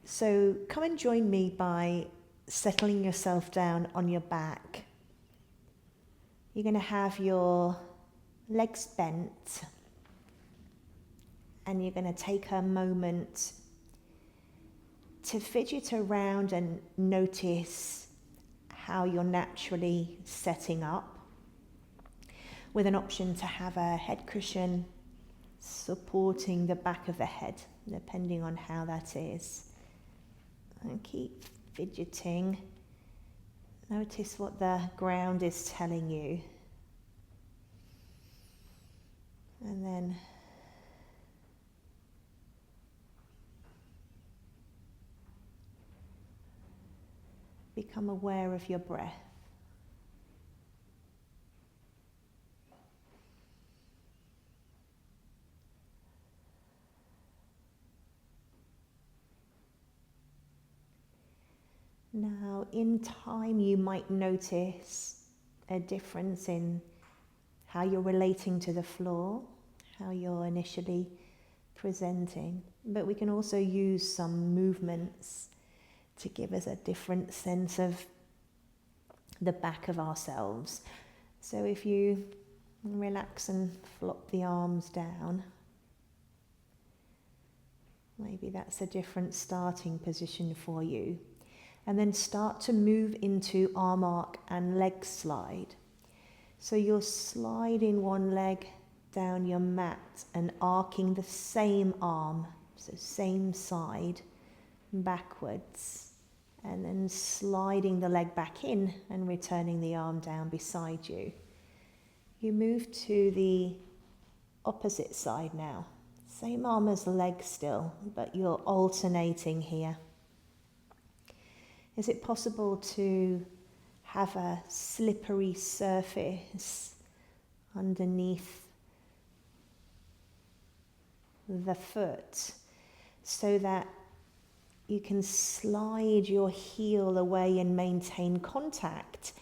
So come and join me by settling yourself down on your back. You're going to have your legs bent, and you're going to take a moment to fidget around and notice how you're naturally setting up, with an option to have a head cushion supporting the back of the head, depending on how that is. And keep fidgeting. Notice what the ground is telling you. And then become aware of your breath. Now, in time, you might notice a difference in how you're relating to the floor, how you're initially presenting. But we can also use some movements to give us a different sense of the back of ourselves. So if you relax and flop the arms down, maybe that's a different starting position for you. And then start to move into arm arc and leg slide. So you're sliding one leg down your mat and arcing the same arm, so same side, backwards, and then sliding the leg back in and returning the arm down beside you. You move to the opposite side now. Same arm as the leg still, but you're alternating here. Is it possible to have a slippery surface underneath the foot so that you can slide your heel away and maintain contact,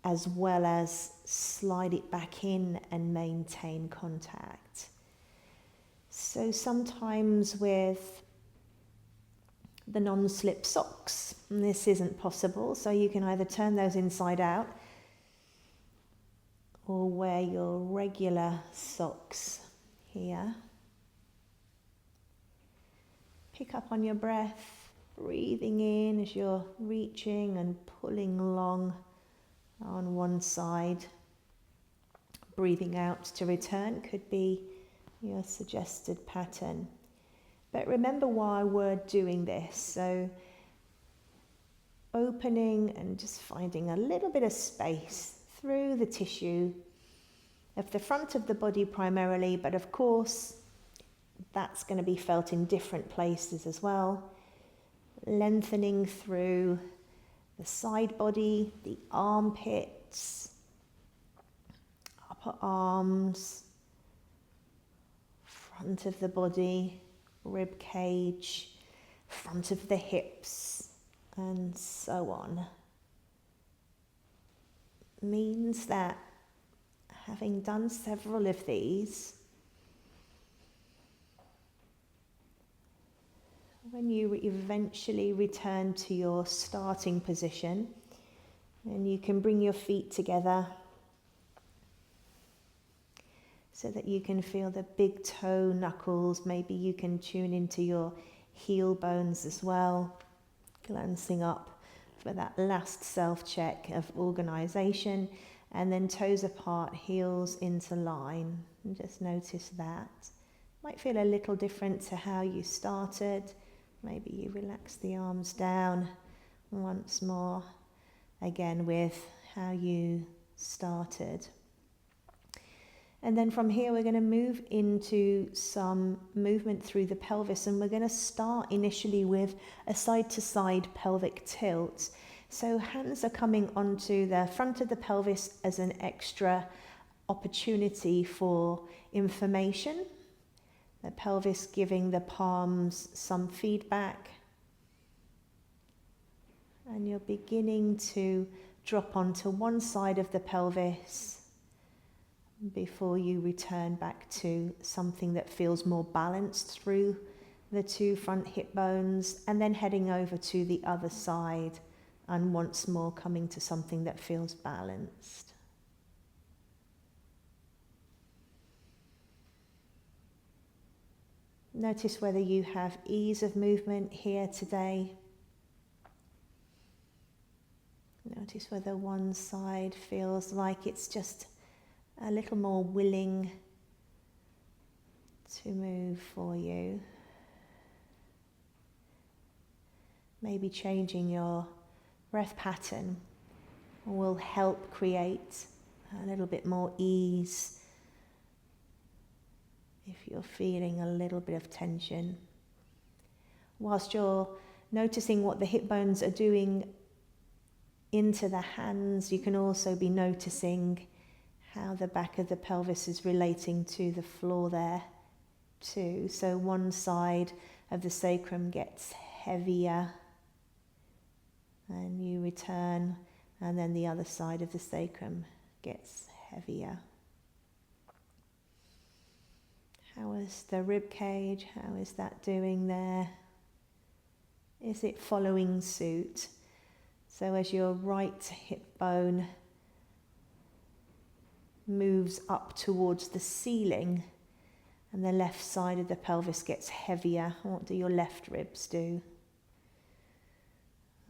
as well as slide it back in and maintain contact? So sometimes with the non-slip socks, this isn't possible, so you can either turn those inside out or wear your regular socks here. Pick up on your breath, breathing in as you're reaching and pulling along on one side. Breathing out to return could be your suggested pattern. But remember why we're doing this. So opening and just finding a little bit of space through the tissue of the front of the body primarily, but of course that's going to be felt in different places as well. Lengthening through the side body, the armpits, upper arms, front of the body, rib cage, front of the hips, and so on. Means that having done several of these, when you eventually return to your starting position, and you can bring your feet together so that you can feel the big toe knuckles. Maybe you can tune into your heel bones as well, glancing up for that last self-check of organization, and then toes apart, heels into line, and just notice that. Might feel a little different to how you started. Maybe you relax the arms down once more, again with how you started. And then from here we're going to move into some movement through the pelvis, and we're going to start initially with a side-to-side pelvic tilt. So hands are coming onto the front of the pelvis as an extra opportunity for information. The pelvis giving the palms some feedback. And you're beginning to drop onto one side of the pelvis before you return back to something that feels more balanced through the two front hip bones, and then heading over to the other side, and once more coming to something that feels balanced. Notice whether you have ease of movement here today. Notice whether one side feels like it's just a little more willing to move for you. Maybe changing your breath pattern will help create a little bit more ease if you're feeling a little bit of tension. Whilst you're noticing what the hip bones are doing into the hands, you can also be noticing how the back of the pelvis is relating to the floor there too. So one side of the sacrum gets heavier and you return, and then the other side of the sacrum gets heavier. How is the rib cage? How is that doing there? Is it following suit? So as your right hip bone moves up towards the ceiling and the left side of the pelvis gets heavier, what do your left ribs do?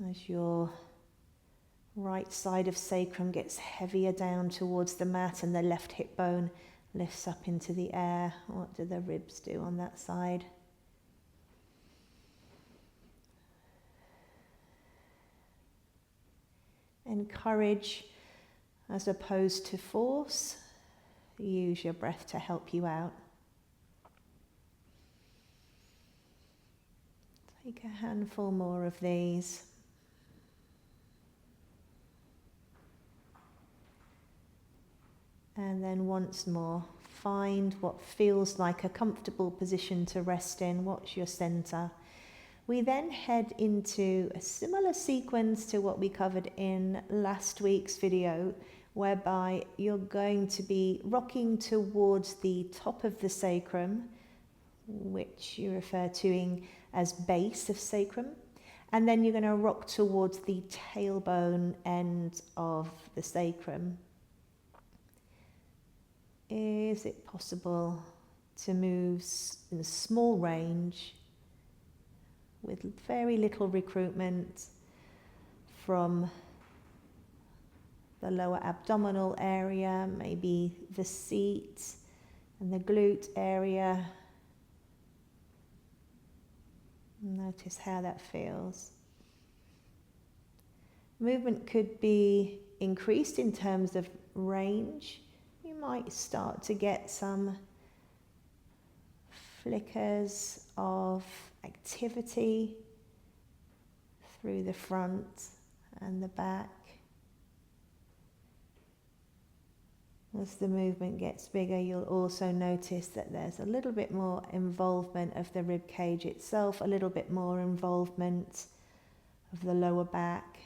As your right side of sacrum gets heavier down towards the mat and the left hip bone lifts up into the air, what do the ribs do on that side? Encourage as opposed to force. Use your breath to help you out. Take a handful more of these. And then once more, find what feels like a comfortable position to rest in. What's your center? We then head into a similar sequence to what we covered in last week's video, whereby you're going to be rocking towards the top of the sacrum, which you refer to as base of sacrum, and then you're going to rock towards the tailbone end of the sacrum. Is it possible to move in a small range with very little recruitment from the lower abdominal area, maybe the seat and the glute area? Notice how that feels. Movement could be increased in terms of range. You might start to get some flickers of activity through the front and the back. As the movement gets bigger, you'll also notice that there's a little bit more involvement of the rib cage itself, a little bit more involvement of the lower back.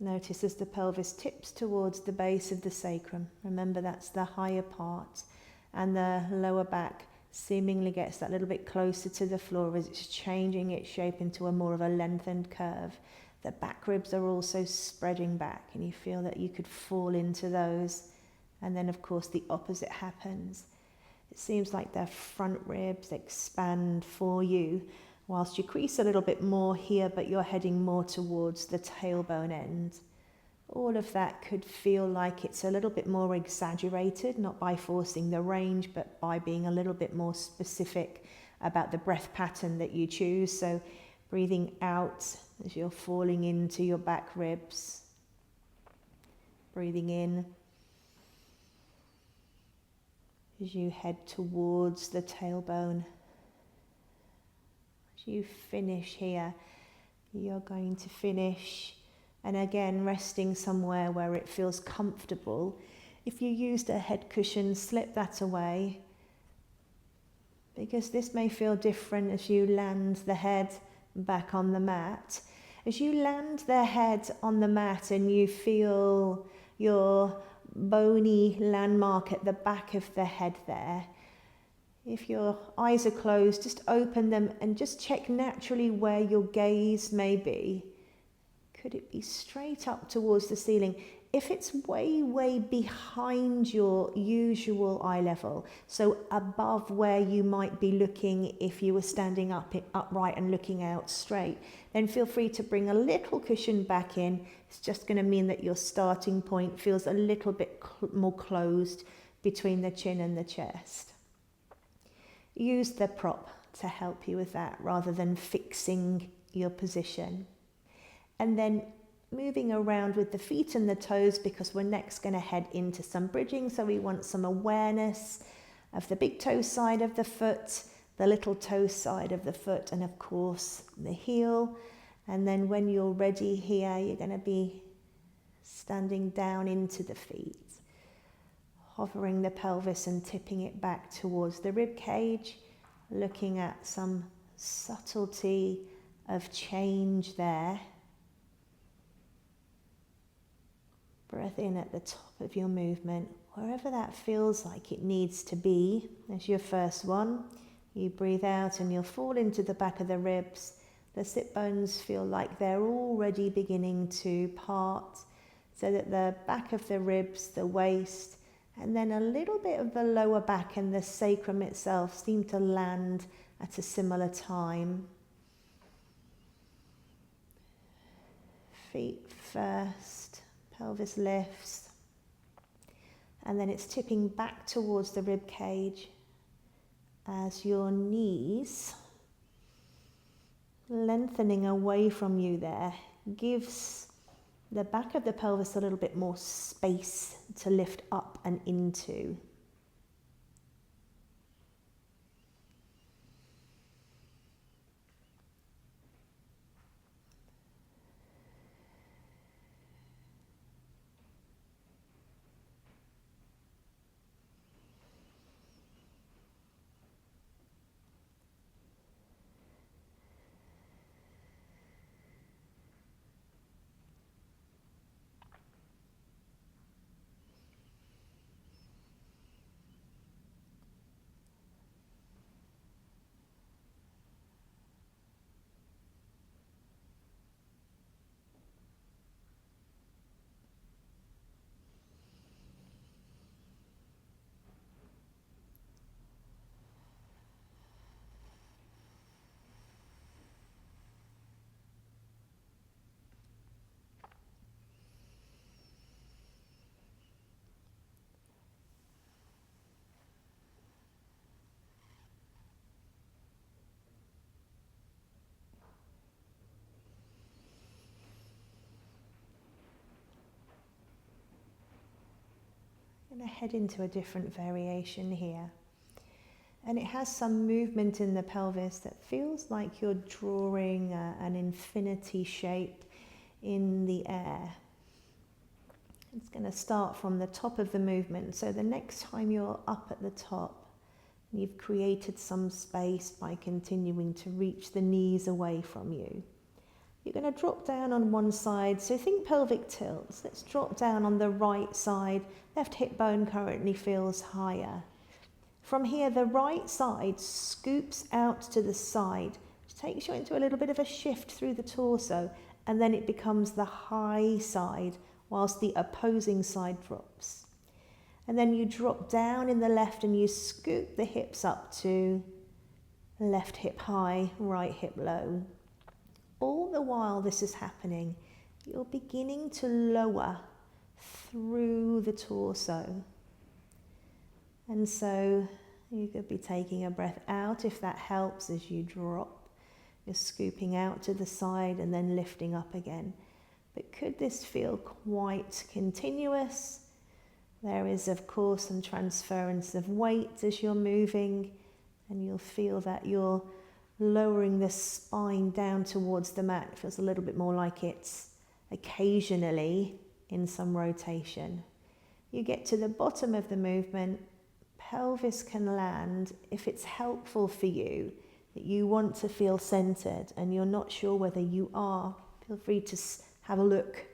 Notice as the pelvis tips towards the base of the sacrum. Remember, that's the higher part. And the lower back seemingly gets that little bit closer to the floor as it's changing its shape into a more of a lengthened curve. The back ribs are also spreading back, and you feel that you could fall into those. And then, of course, the opposite happens. It seems like the front ribs expand for you, whilst you crease a little bit more here, but you're heading more towards the tailbone end. All of that could feel like it's a little bit more exaggerated, not by forcing the range, but by being a little bit more specific about the breath pattern that you choose. So breathing out as you're falling into your back ribs. Breathing in as you head towards the tailbone. As you finish here, you're going to finish, and again resting somewhere where it feels comfortable. If you used a head cushion, slip that away, because this may feel different as you land the head back on the mat. As you land the head on the mat and you feel your bony landmark at the back of the head there, If your eyes are closed, just open them and just check naturally where your gaze may be. Could it be straight up towards the ceiling? If it's way, way behind your usual eye level, so above where you might be looking if you were standing upright and looking out straight, then feel free to bring a little cushion back in. It's just going to mean that your starting point feels a little bit more closed between the chin and the chest. Use the prop to help you with that rather than fixing your position. And then moving around with the feet and the toes, because we're next going to head into some bridging. So we want some awareness of the big toe side of the foot, the little toe side of the foot, and of course the heel. And then when you're ready here, you're going to be standing down into the feet, hovering the pelvis and tipping it back towards the rib cage, looking at some subtlety of change there. Breath in at the top of your movement, wherever that feels like it needs to be. As your first one, you breathe out and you'll fall into the back of the ribs. The sit bones feel like they're already beginning to part, so that the back of the ribs, the waist, and then a little bit of the lower back and the sacrum itself seem to land at a similar time. Feet first. Pelvis lifts, and then it's tipping back towards the rib cage as your knees lengthening away from you there gives the back of the pelvis a little bit more space to lift up and into. I'm going to head into a different variation here. And it has some movement in the pelvis that feels like you're drawing an infinity shape in the air. It's going to start from the top of the movement. So the next time you're up at the top, you've created some space by continuing to reach the knees away from you. You're going to drop down on one side, so think pelvic tilts. Let's drop down on the right side. Left hip bone currently feels higher. From here, the right side scoops out to the side, which takes you into a little bit of a shift through the torso, and then it becomes the high side, whilst the opposing side drops. And then you drop down in the left and you scoop the hips up to left hip high, right hip low. All the while this is happening, you're beginning to lower through the torso. And so you could be taking a breath out if that helps as you drop. You're scooping out to the side and then lifting up again. But could this feel quite continuous? There is, of course, some transference of weight as you're moving, and you'll feel that you're lowering the spine down towards the mat. It feels a little bit more like it's occasionally in some rotation. You get to the bottom of the movement, pelvis can land. If it's helpful for you, that you want to feel centered and you're not sure whether you are, feel free to have a look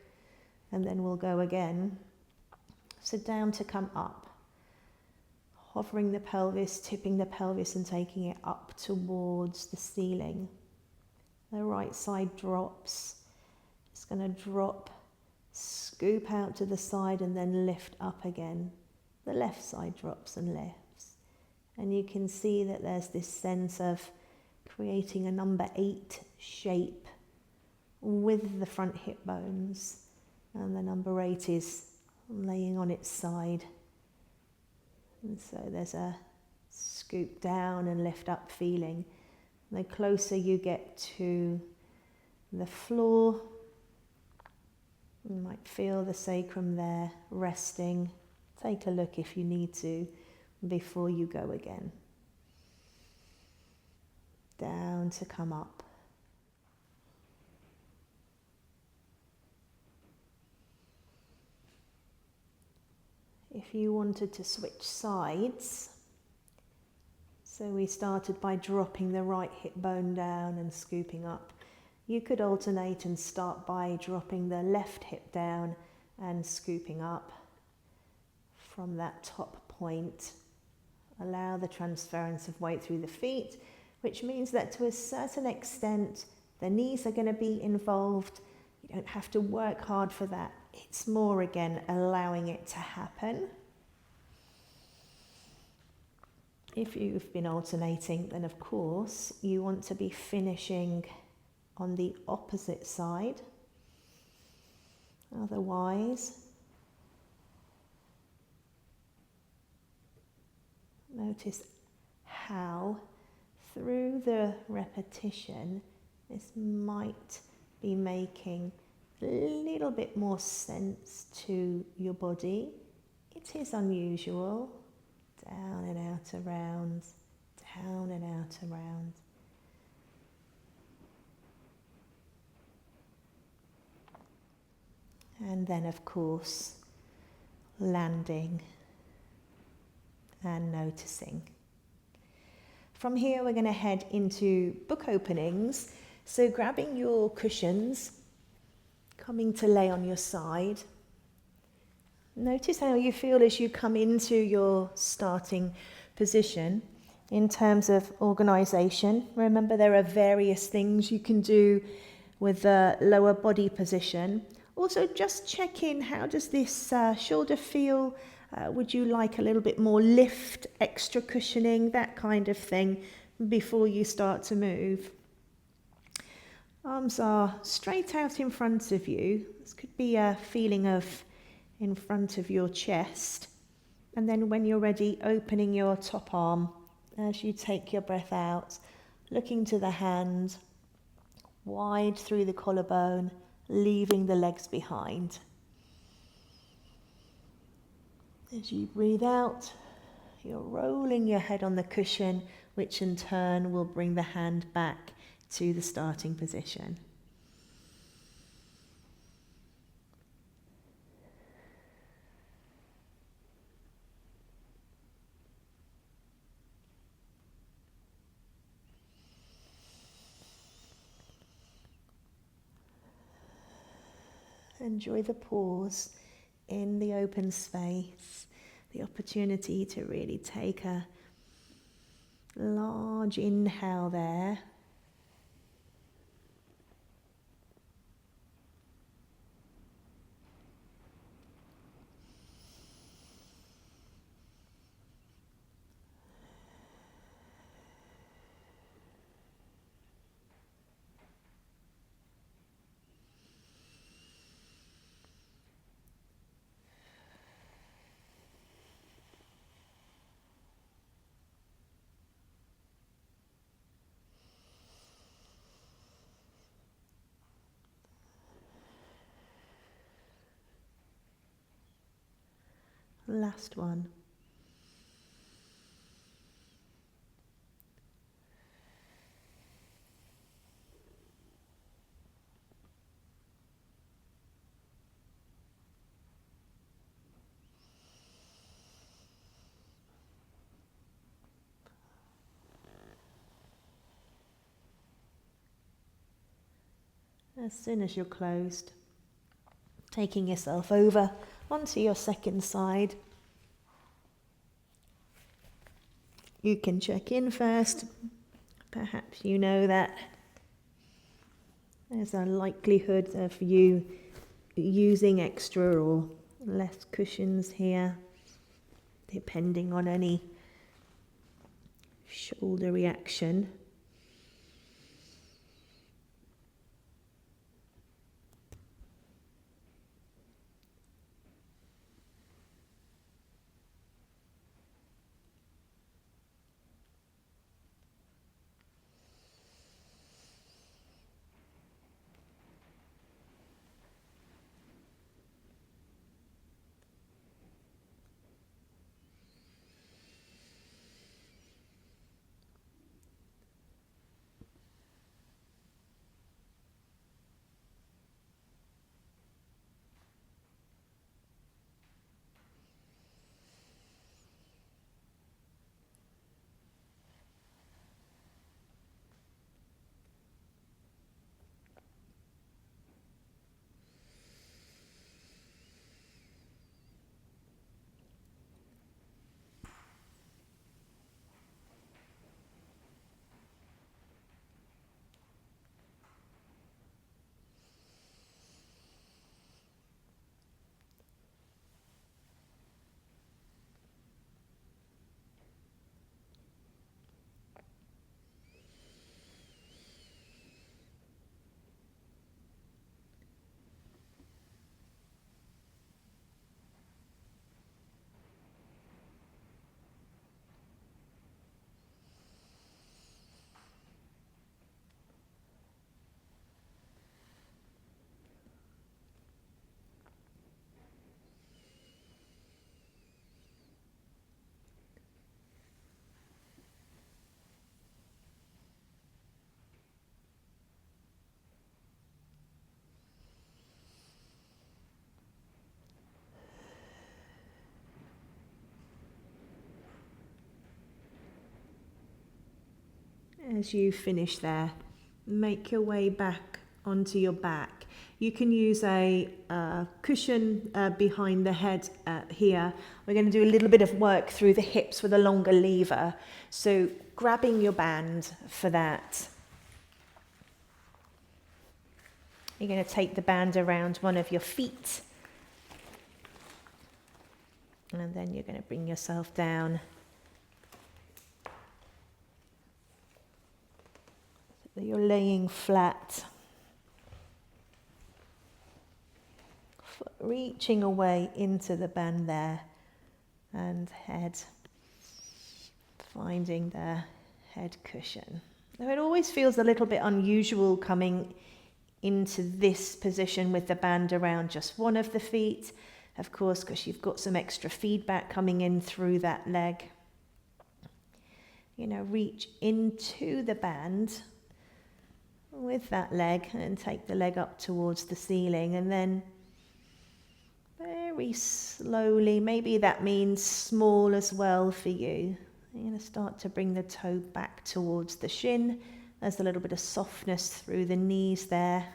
and then we'll go again. So down to come up. hovering the pelvis, tipping the pelvis and taking it up towards the ceiling. The right side drops. It's going to drop, scoop out to the side and then lift up again. The left side drops and lifts. And you can see that there's this sense of creating a number 8 shape with the front hip bones. And the number 8 is laying on its side. And so there's a scoop down and lift up feeling. The closer you get to the floor, you might feel the sacrum there resting. Take a look if you need to before you go again. Down to come up. If you wanted to switch sides, so we started by dropping the right hip bone down and scooping up. You could alternate and start by dropping the left hip down and scooping up from that top point. Allow the transference of weight through the feet, which means that to a certain extent, the knees are going to be involved. You don't have to work hard for that. It's more, again, allowing it to happen. If you've been alternating, then of course you want to be finishing on the opposite side. Otherwise, notice how through the repetition this might be making a little bit more sense to your body. It is unusual. Down and out around, down and out around. And then, of course, landing and noticing. From here, we're going to head into book openings. So grabbing your cushions, coming to lay on your side. Notice how you feel as you come into your starting position in terms of organisation. Remember, there are various things you can do with the lower body position. Also, just check in, how does this shoulder feel? Would you like a little bit more lift, extra cushioning, that kind of thing before you start to move? Arms are straight out in front of you. This could be a feeling of in front of your chest. And then when you're ready, opening your top arm as you take your breath out, looking to the hand, wide through the collarbone, leaving the legs behind. As you breathe out, you're rolling your head on the cushion, which in turn will bring the hand back to the starting position. Enjoy the pause in the open space, the opportunity to really take a large inhale there. Last one. As soon as you're closed, taking yourself over onto your second side. You can check in first. Perhaps you know that there's a likelihood of you using extra or less cushions here, depending on any shoulder reaction. As you finish there, make your way back onto your back. You can use a cushion behind the head here. We're going to do a little bit of work through the hips with a longer lever. So grabbing your band for that. You're going to take the band around one of your feet. And then you're going to bring yourself down. So you're laying flat. Foot reaching away into the band there. And head. Finding the head cushion. Now it always feels a little bit unusual coming into this position with the band around just one of the feet. Of course, because you've got some extra feedback coming in through that leg. You know, reach into the band with that leg and take the leg up towards the ceiling, and then very slowly, maybe that means small as well for you. You're going to start to bring the toe back towards the shin. There's a little bit of softness through the knees there.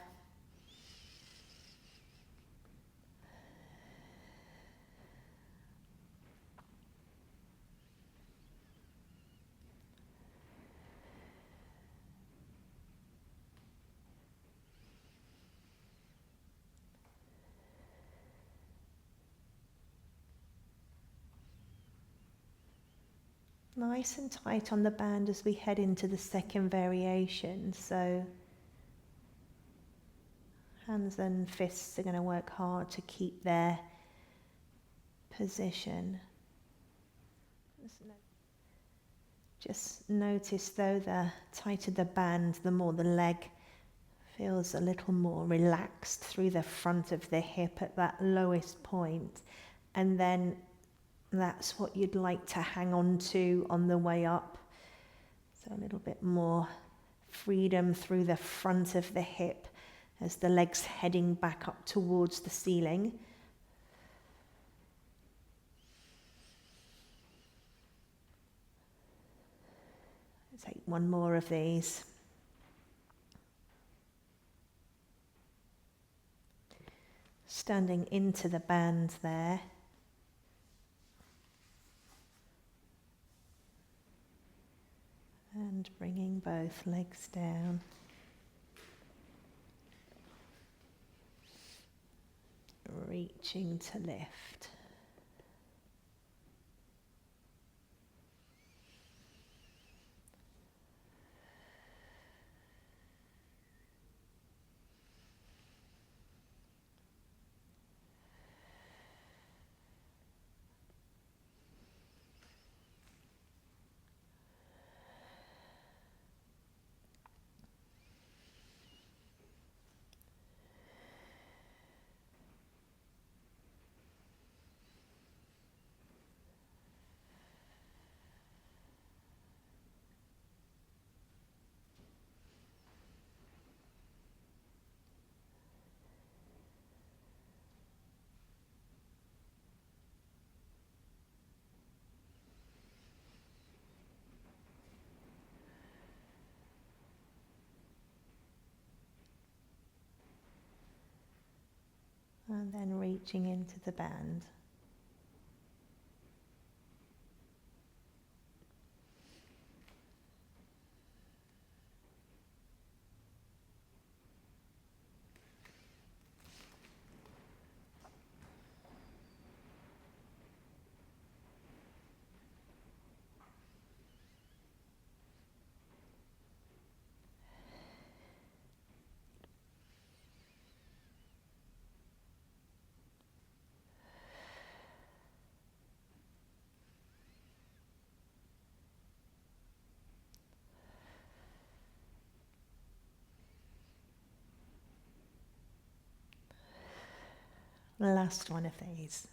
Nice and tight on the band as we head into the second variation. So hands and fists are going to work hard to keep their position. Just notice though, the tighter the band, the more the leg feels a little more relaxed through the front of the hip at that lowest point. And then that's what you'd like to hang on to on the way up. So a little bit more freedom through the front of the hip as the leg's heading back up towards the ceiling. Take one more of these. Standing into the band there. And bringing both legs down. Reaching to lift. And then reaching into the band. Last one of these.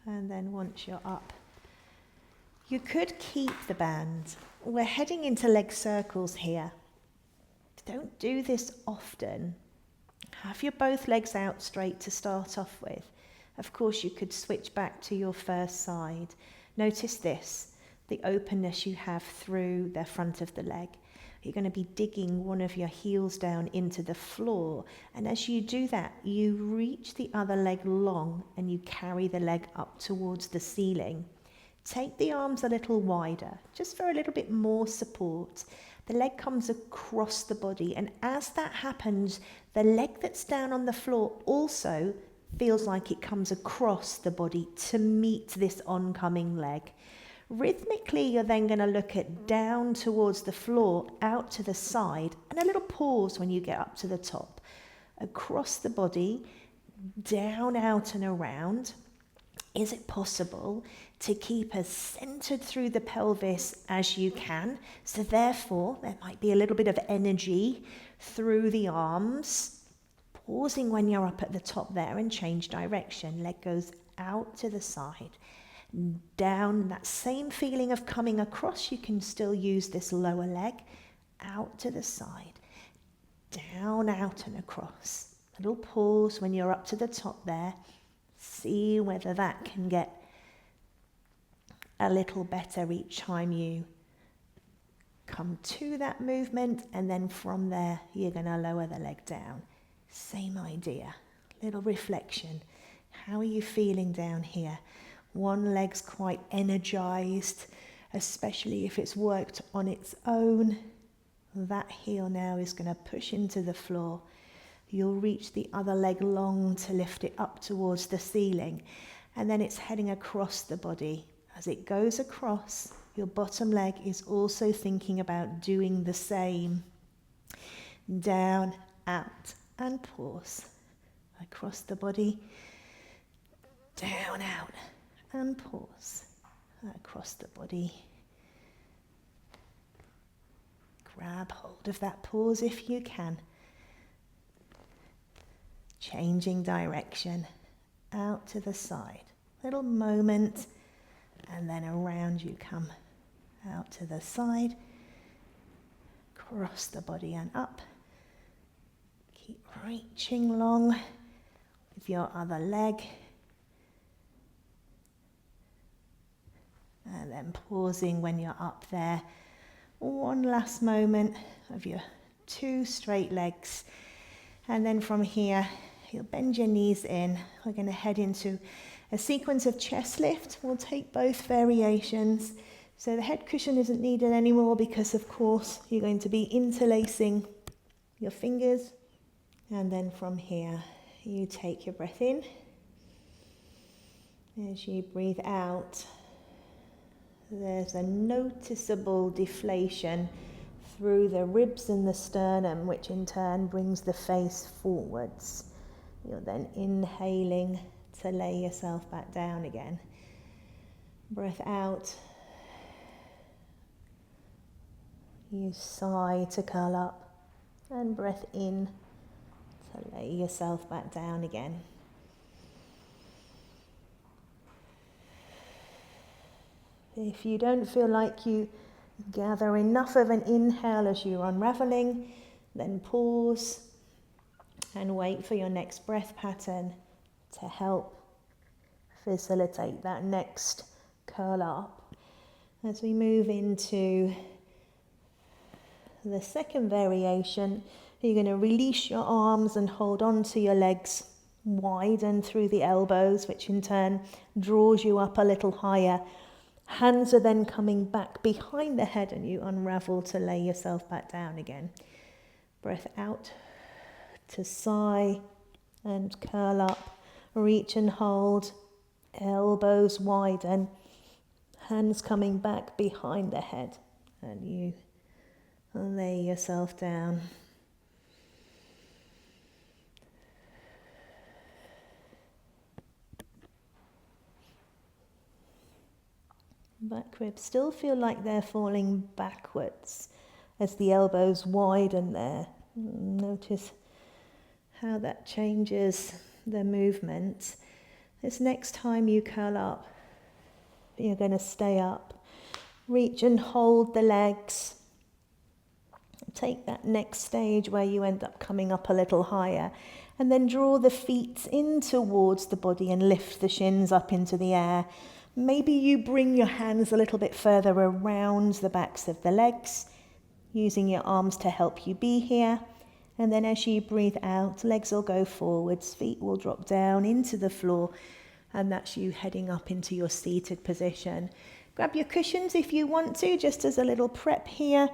And then once you're up, you could keep the band. We're heading into leg circles here. Don't do this often. Have your both legs out straight to start off with. Of course, you could switch back to your first side. Notice this, the openness you have through the front of the leg. You're going to be digging one of your heels down into the floor. And as you do that, you reach the other leg long and you carry the leg up towards the ceiling. Take the arms a little wider, just for a little bit more support. The leg comes across the body, and as that happens, the leg that's down on the floor also feels like it comes across the body to meet this oncoming leg. Rhythmically, you're then going to look at down towards the floor, out to the side, and a little pause when you get up to the top. Across the body, down, out and around. Is it possible to keep as centered through the pelvis as you can? So therefore, there might be a little bit of energy through the arms. Pausing when you're up at the top there and change direction. Leg goes out to the side. Down, that same feeling of coming across, you can still use this lower leg. Out to the side. Down, out and across. A little pause when you're up to the top there. See whether that can get a little better each time you come to that movement, and then from there you're going to lower the leg down. Same idea, little reflection. How are you feeling down here? One leg's quite energized, especially if it's worked on its own. That heel now is going to push into the floor. You'll reach the other leg long to lift it up towards the ceiling, and then it's heading across the body. As it goes across, your bottom leg is also thinking about doing the same. Down, out, and pause. Across the body, down, out, and pause. Across the body. Grab hold of that pause if you can. Changing direction, out to the side. Little moment, and then around you come. Out to the side, cross the body and up. Keep reaching long with your other leg. And then pausing when you're up there. One last moment of your two straight legs. And then from here, you'll bend your knees in. We're going to head into A sequence of chest lift. We'll take both variations. So the head cushion isn't needed anymore because, of course, you're going to be interlacing your fingers. And then from here, you take your breath in. As you breathe out, there's a noticeable deflation through the ribs and the sternum, which in turn brings the face forwards. You're then inhaling to lay yourself back down again. Breath out. You sigh to curl up, and breath in to lay yourself back down again. If you don't feel like you gather enough of an inhale as you're unraveling, then pause and wait for your next breath pattern to help facilitate that next curl up. As we move into the second variation, you're going to release your arms and hold on to your legs wide and through the elbows, which in turn draws you up a little higher. Hands are then coming back behind the head and you unravel to lay yourself back down again. Breath out to sigh and curl up. Reach and hold. Elbows widen. Hands coming back behind the head and you lay yourself down. Back ribs still feel like they're falling backwards as the elbows widen there. Notice how that changes the movement. This next time you curl up, you're going to stay up. Reach and hold the legs. Take that next stage where you end up coming up a little higher, and then draw the feet in towards the body and lift the shins up into the air. Maybe you bring your hands a little bit further around the backs of the legs, using your arms to help you be here. And then as you breathe out, legs will go forwards, feet will drop down into the floor, and that's you heading up into your seated position. Grab your cushions if you want to, just as a little prep here.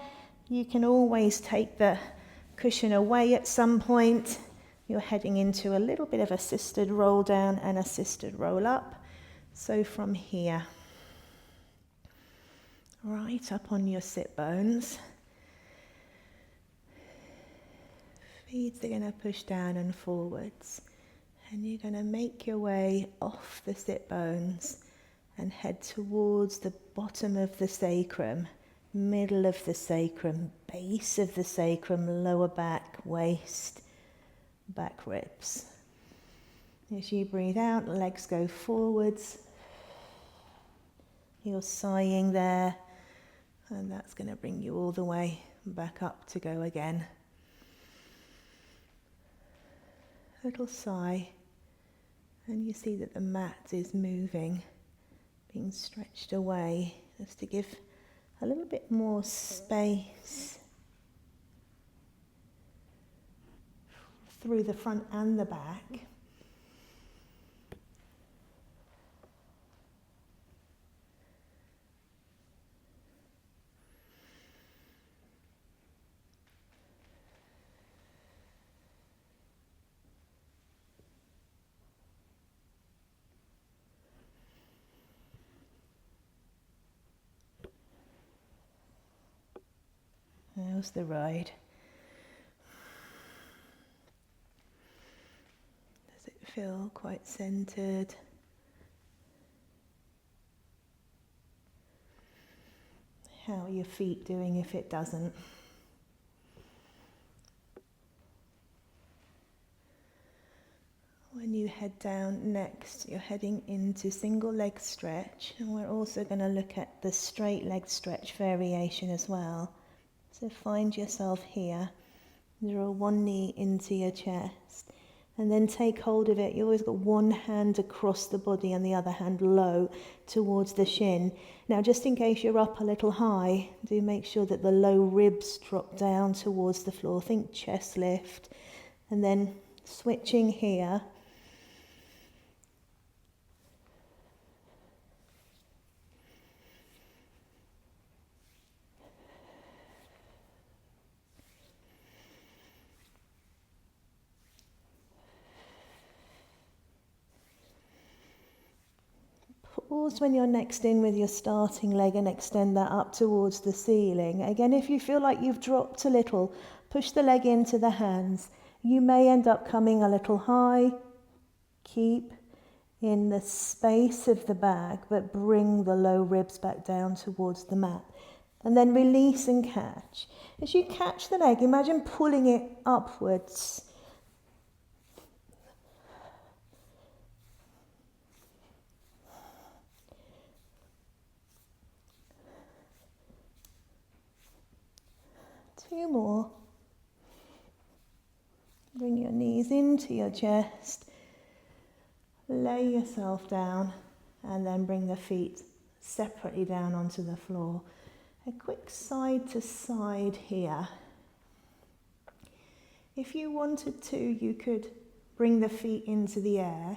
You can always take the cushion away at some point. You're heading into a little bit of assisted roll down and assisted roll up. So from here, right up on your sit bones, feet are going to push down and forwards, and you're going to make your way off the sit bones and head towards the bottom of the sacrum, middle of the sacrum, base of the sacrum, lower back, waist, back ribs. As you breathe out, legs go forwards. You're sighing there, and that's going to bring you all the way back up to go again. Little sigh, and you see that the mat is moving, being stretched away, just to give a little bit more space through the front and the back. How's the ride? Does it feel quite centered? How are your feet doing if it doesn't? When you head down next, you're heading into single leg stretch, and we're also going to look at the straight leg stretch variation as well. So find yourself here, draw one knee into your chest, and then take hold of it. You always got one hand across the body and the other hand low towards the shin. Now, just in case you're up a little high, do make sure that the low ribs drop down towards the floor. Think chest lift, and then switching here. Pause when you're next in with your starting leg and extend that up towards the ceiling. Again, if you feel like you've dropped a little, push the leg into the hands. You may end up coming a little high. Keep in the space of the bag, but bring the low ribs back down towards the mat. And then release and catch. As you catch the leg, imagine pulling it upwards. Two more. Bring your knees into your chest. Lay yourself down and then bring the feet separately down onto the floor. A quick side to side here. If you wanted to, you could bring the feet into the air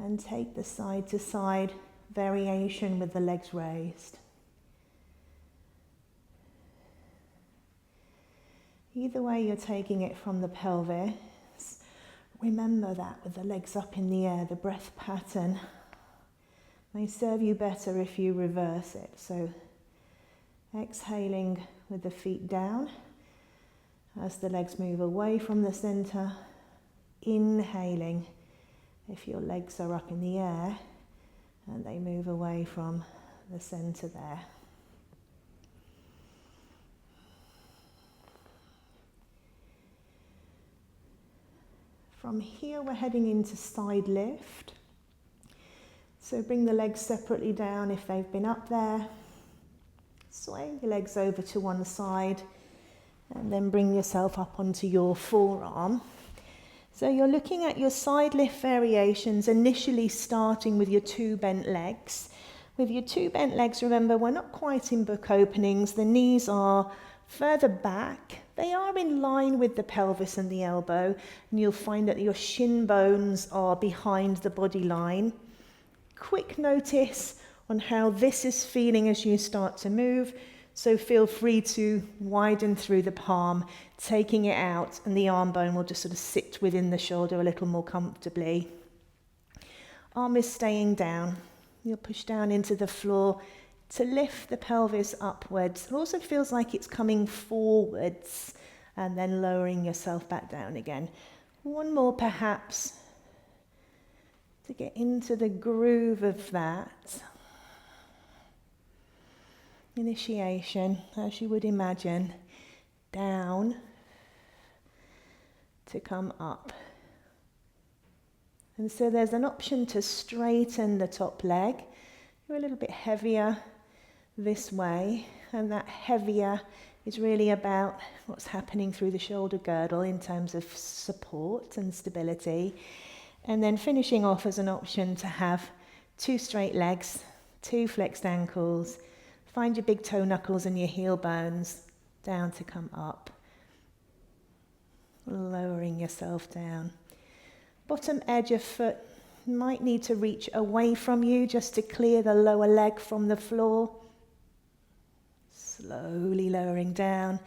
and take the side to side variation with the legs raised. Either way you're taking it from the pelvis, remember that with the legs up in the air, the breath pattern may serve you better if you reverse it. So exhaling with the feet down as the legs move away from the center, inhaling if your legs are up in the air and they move away from the center there. From here we're heading into side lift. So bring the legs separately down if they've been up there. Sway your legs over to one side and then bring yourself up onto your forearm. So you're looking at your side lift variations, initially starting with your two bent legs. With your two bent legs, remember, we're not quite in book openings. The knees are further back. They are in line with the pelvis and the elbow, and you'll find that your shin bones are behind the body line. Quick notice on how this is feeling as you start to move. So feel free to widen through the palm, taking it out, and the arm bone will just sort of sit within the shoulder a little more comfortably. Arm is staying down. You'll push down into the floor to lift the pelvis upwards. It also feels like it's coming forwards and then lowering yourself back down again. One more perhaps to get into the groove of that. Initiation, as you would imagine, down to come up. And so there's an option to straighten the top leg. You're a little bit heavier this way, and that heavier is really about what's happening through the shoulder girdle in terms of support and stability. And then finishing off as an option to have two straight legs, two flexed ankles. Find your big toe knuckles and your heel bones down to come up. Lowering yourself down. Bottom edge of foot might need to reach away from you just to clear the lower leg from the floor. Slowly lowering down.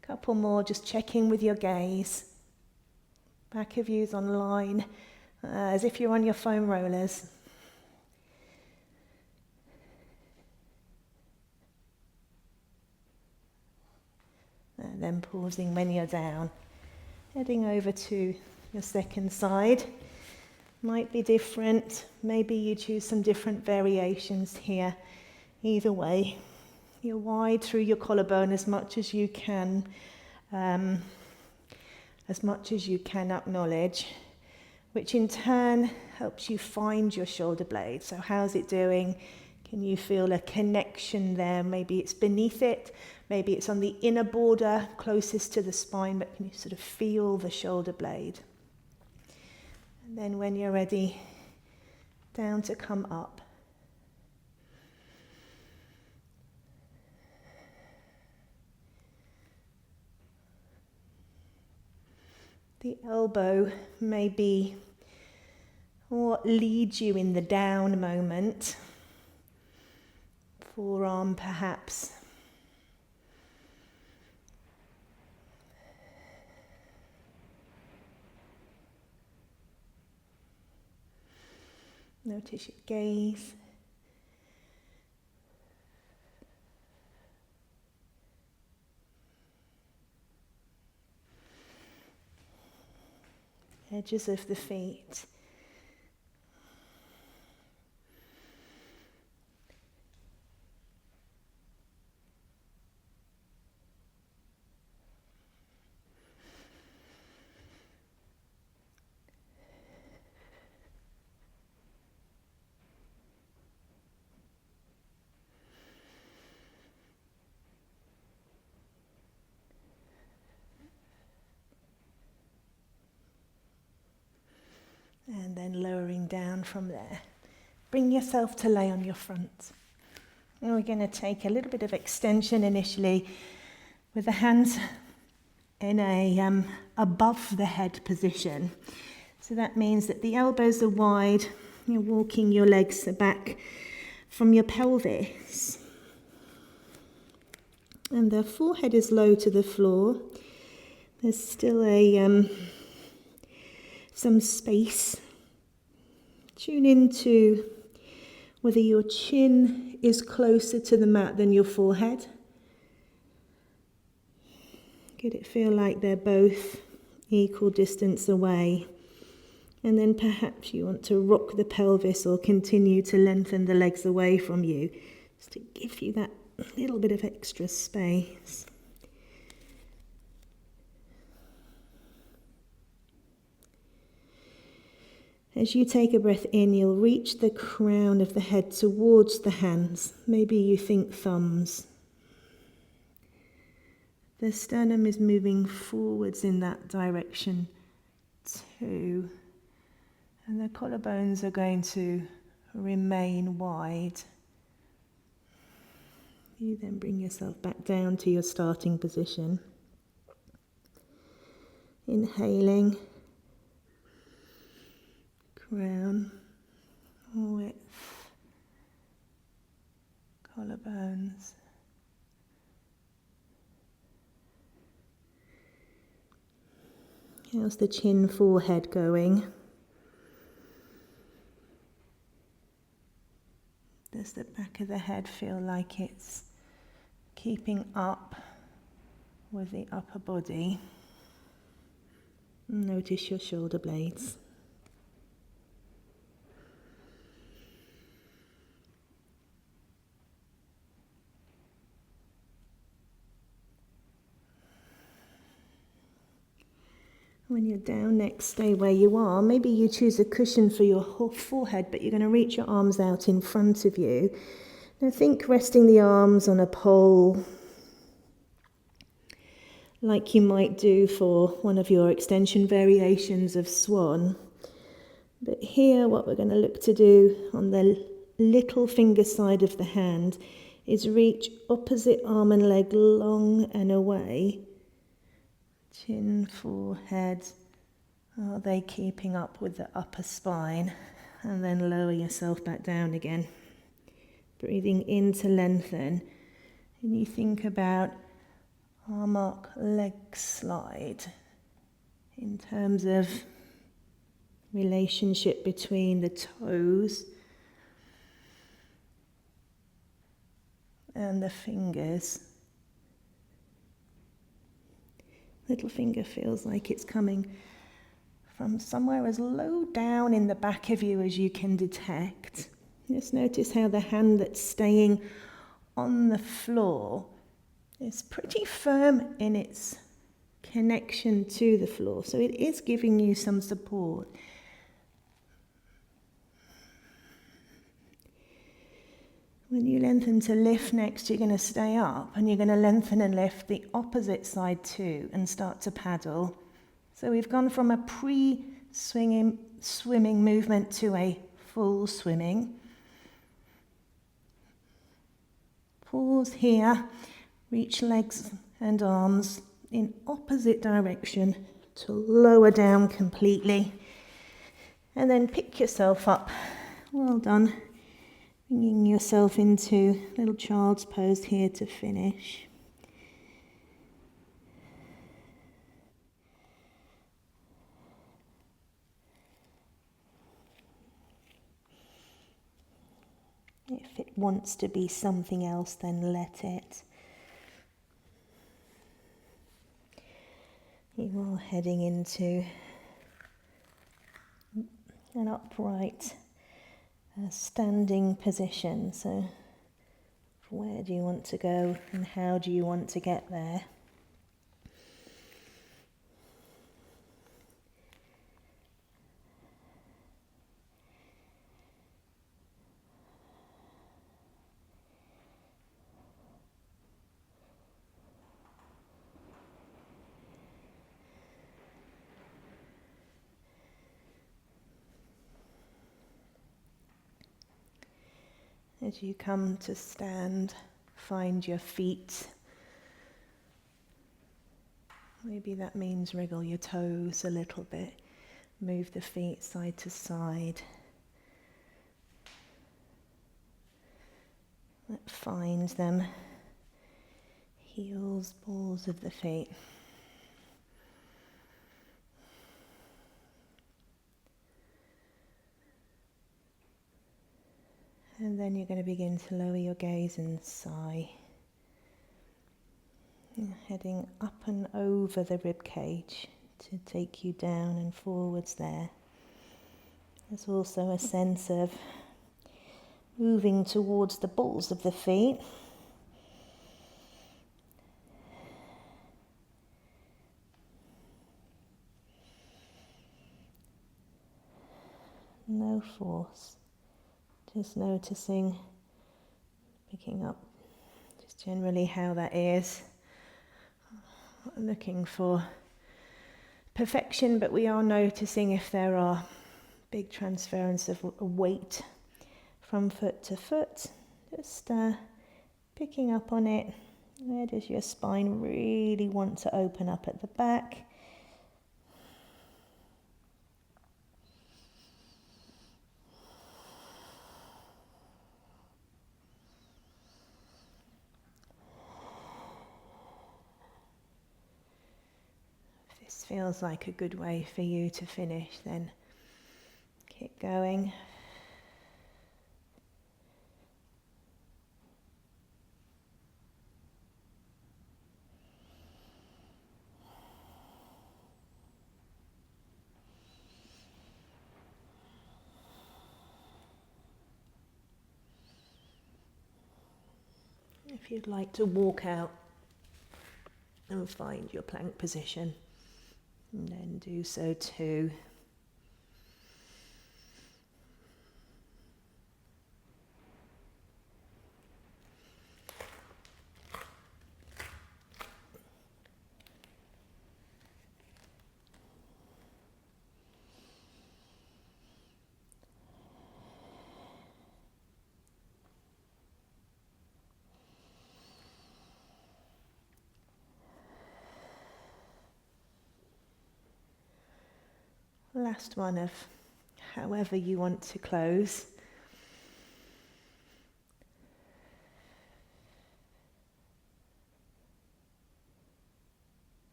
Couple more, just checking with your gaze. Back of you's on line, as if you're on your foam rollers. And then pausing when you're down. Heading over to your second side. Might be different. Maybe you choose some different variations here. Either way, you're wide through your collarbone as much as you can acknowledge, which in turn helps you find your shoulder blade. So how's it doing? Can you feel a connection there? Maybe it's beneath it, maybe it's on the inner border closest to the spine, but can you sort of feel the shoulder blade? And then when you're ready, down to come up. The elbow may be what leads you in the down moment. Forearm perhaps. Notice your gaze. Edges of the feet. And then lowering down from there. Bring yourself to lay on your front. And we're going to take a little bit of extension initially with the hands in a above the head position. So that means that the elbows are wide. You're walking your legs back from your pelvis. And the forehead is low to the floor. There's still some space. Tune into whether your chin is closer to the mat than your forehead. Could it feel like they're both equal distance away? And then perhaps you want to rock the pelvis or continue to lengthen the legs away from you, just to give you that little bit of extra space. As you take a breath in, you'll reach the crown of the head towards the hands. Maybe you think thumbs. The sternum is moving forwards in that direction too. And the collarbones are going to remain wide. You then bring yourself back down to your starting position. Inhaling. Crown, width, collarbones. How's the chin, forehead going? Does the back of the head feel like it's keeping up with the upper body? Notice your shoulder blades. When you're down next, stay where you are. Maybe you choose a cushion for your forehead, but you're going to reach your arms out in front of you. Now think resting the arms on a pole, like you might do for one of your extension variations of Swan. But here, what we're going to look to do on the little finger side of the hand is reach opposite arm and leg long and away. Chin, forehead, are they keeping up with the upper spine? And then lower yourself back down again. Breathing in to lengthen. And you think about arm arc, leg slide in terms of relationship between the toes and the fingers. Little finger feels like it's coming from somewhere as low down in the back of you as you can detect. Just notice how the hand that's staying on the floor is pretty firm in its connection to the floor. So it is giving you some support. When you lengthen to lift next, you're going to stay up and you're going to lengthen and lift the opposite side too and start to paddle. So we've gone from a pre-swimming movement to a full swimming. Pause here, reach legs and arms in opposite direction to lower down completely. And then pick yourself up. Well done. Bringing yourself into little child's pose here to finish. wants to be something else, then let it. You are heading into an upright standing position. So where do you want to go and how do you want to get there? As you come to stand, find your feet. Maybe that means wriggle your toes a little bit. Move the feet side to side. Find them. Heels, balls of the feet. And then you're going to begin to lower your gaze and sigh. You're heading up and over the rib cage to take you down and forwards there. There's also a sense of moving towards the balls of the feet. No force. Just noticing, picking up just generally how that is. Not looking for perfection, but we are noticing if there are big transference of weight from foot to foot. Just picking up on it. Where does your spine really want to open up at the back? This feels like a good way for you to finish, then keep going. If you'd like to walk out and find your plank position, and then do so too. Last one of however you want to close.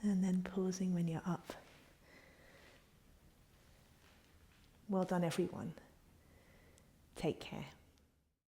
And then pausing when you're up. Well done, everyone. Take care.